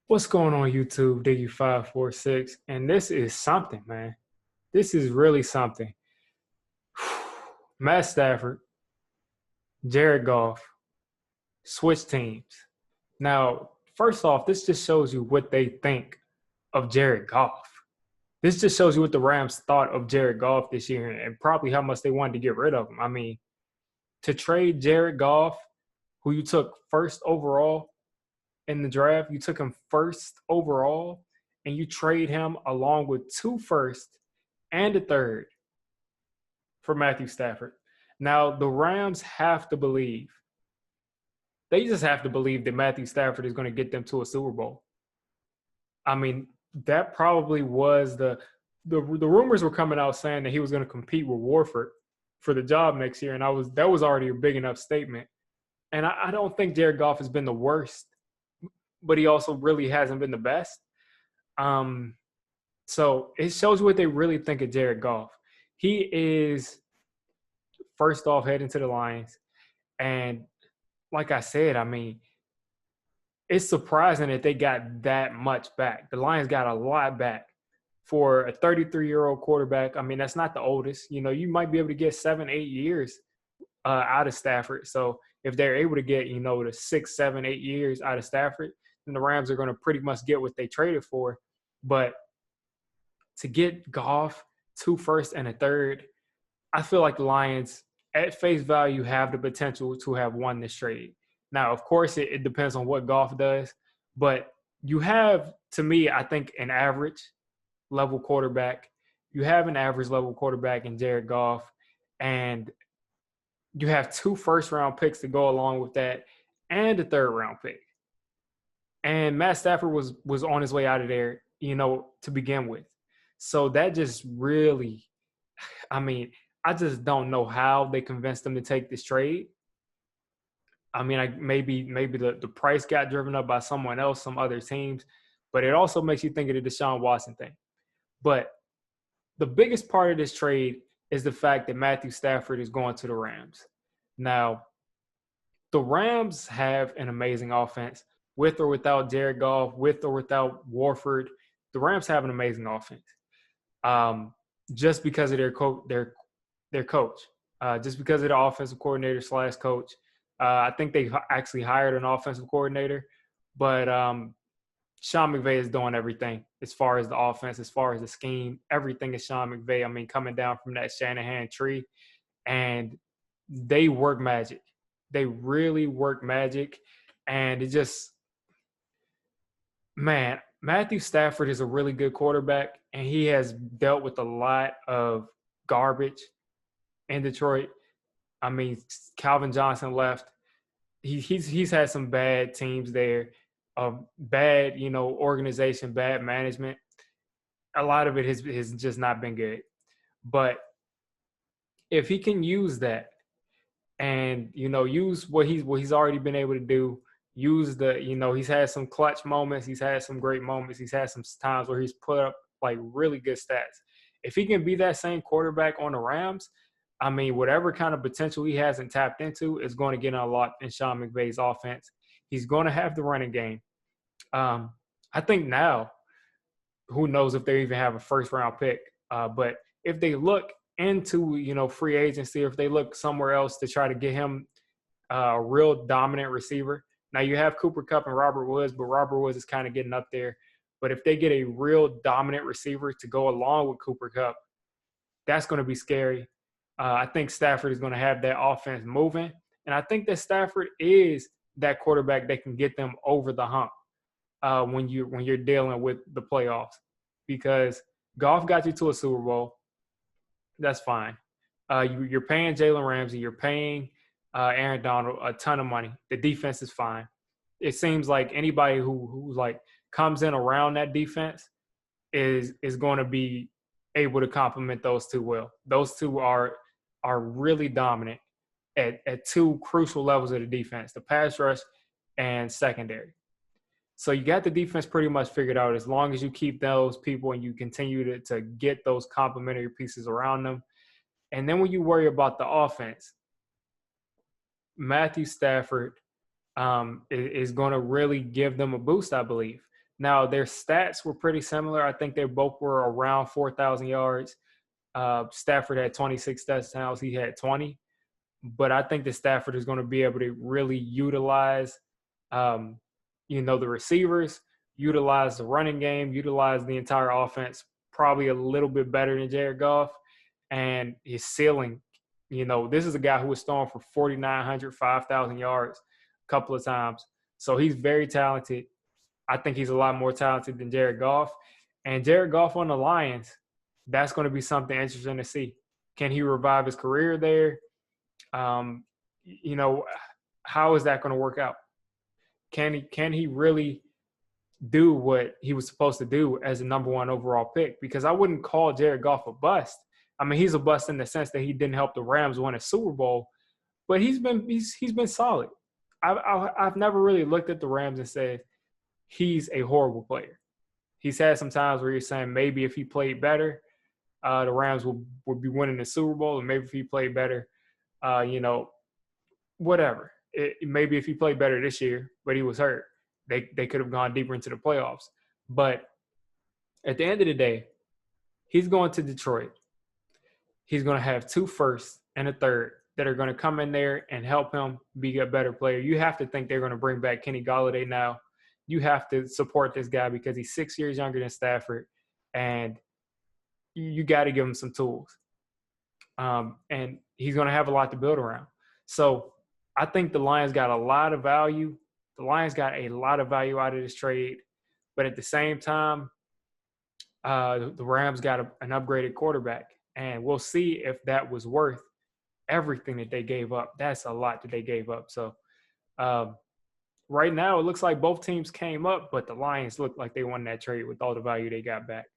What's going on YouTube, Diggy546? And this is something, man. This is really something. Matt Stafford, Jared Goff, switch teams. Now, first off, this just shows you what they think of Jared Goff. This just shows you what the Rams thought of Jared Goff this year and probably how much they wanted to get rid of him. I mean, to trade Jared Goff, who you took first overall in the draft, you took him first overall, and you trade him along with two first and a third for Matthew Stafford. Now, the Rams have to believe, they just have to believe that Matthew Stafford is going to get them to a Super Bowl. I mean, that probably was the rumors were coming out saying that he was going to compete with Warford for the job next year, and that was already a big enough statement. And I don't think Jared Goff has been the worst, but he also really hasn't been the best. So it shows you what they really think of Jared Goff. He is, first off, heading to the Lions. And like I said, I mean, it's surprising that they got that much back. The Lions got a lot back for a 33-year-old quarterback. I mean, that's not the oldest. You know, you might be able to get 7, 8 years out of Stafford. So if they're able to get, the 6, 7, 8 years out of Stafford, then the Rams are going to pretty much get what they traded for. But to get Goff, 2 firsts and a third, I feel like the Lions, at face value, have the potential to have won this trade. Now, of course, it depends on what Goff does, but you have, to me, I think, an average level quarterback. You have an average level quarterback in Jared Goff, and you have 2 first-round picks to go along with that and a third-round pick. And Matt Stafford was on his way out of there, to begin with. So that just really, I mean, I just don't know how they convinced them to take this trade. I mean, maybe the price got driven up by someone else, some other teams, but it also makes you think of the Deshaun Watson thing. But the biggest part of this trade is the fact that Matthew Stafford is going to the Rams. Now, the Rams have an amazing offense. With or without Jared Goff, with or without Warford, the Rams have an amazing offense. Just because of their coach, just because of the offensive coordinator / coach. I think they actually hired an offensive coordinator, but Sean McVay is doing everything as far as the offense, as far as the scheme. Everything is Sean McVay. I mean, coming down from that Shanahan tree, and they work magic. They really work magic, and it just, man, Matthew Stafford is a really good quarterback, and he has dealt with a lot of garbage in Detroit. I mean, Calvin Johnson left. He's had some bad teams there, bad, organization, bad management. A lot of it has just not been good. But if he can use that and, use what he's already been able to do, use he's had some clutch moments. He's had some great moments. He's had some times where he's put up like really good stats. If he can be that same quarterback on the Rams, I mean, whatever kind of potential he hasn't tapped into is going to get unlocked in Sean McVay's offense. He's going to have the running game. I think now, who knows if they even have a first-round pick. But if they look into, free agency, if they look somewhere else to try to get him a real dominant receiver. Now, you have Cooper Kupp and Robert Woods, but Robert Woods is kind of getting up there. But if they get a real dominant receiver to go along with Cooper Kupp, that's going to be scary. I think Stafford is going to have that offense moving. And I think that Stafford is that quarterback that can get them over the hump when you're dealing with the playoffs. Because Goff got you to a Super Bowl. That's fine. You're paying Jalen Ramsey. You're paying Aaron Donald a ton of money. The defense is fine. It seems like anybody who like comes in around that defense is going to be able to complement those two well. Those two are really dominant at 2 crucial levels of the defense, the pass rush and secondary. So you got the defense pretty much figured out as long as you keep those people and you continue to get those complementary pieces around them. And then when you worry about the offense, Matthew Stafford is going to really give them a boost, I believe. Now, their stats were pretty similar. I think they both were around 4,000 yards. Stafford had 26 touchdowns. He had 20. But I think that Stafford is going to be able to really utilize, um, the receivers, utilize the running game, utilize the entire offense probably a little bit better than Jared Goff. And his ceiling, this is a guy who was throwing for 4,900, 5,000 yards a couple of times. So he's very talented. I think he's a lot more talented than Jared Goff. And Jared Goff on the Lions, that's going to be something interesting to see. Can he revive his career there? How is that going to work out? Can he really do what he was supposed to do as a number one overall pick? Because I wouldn't call Jared Goff a bust. I mean, he's a bust in the sense that he didn't help the Rams win a Super Bowl, but he's been solid. I've never really looked at the Rams and said he's a horrible player. He's had some times where you're saying maybe if he played better, the Rams would be winning the Super Bowl, and maybe if he played better, whatever. Maybe if he played better this year, but he was hurt, they could have gone deeper into the playoffs. But at the end of the day, he's going to Detroit. He's going to have 2 firsts and a third that are going to come in there and help him be a better player. You have to think they're going to bring back Kenny Golladay now. You have to support this guy because he's 6 years younger than Stafford, and you got to give him some tools. And he's going to have a lot to build around. So I think the Lions got a lot of value. The Lions got a lot of value out of this trade. But at the same time, the Rams got an upgraded quarterback. And we'll see if that was worth everything that they gave up. That's a lot that they gave up. So right now it looks like both teams came up, but the Lions look like they won that trade with all the value they got back.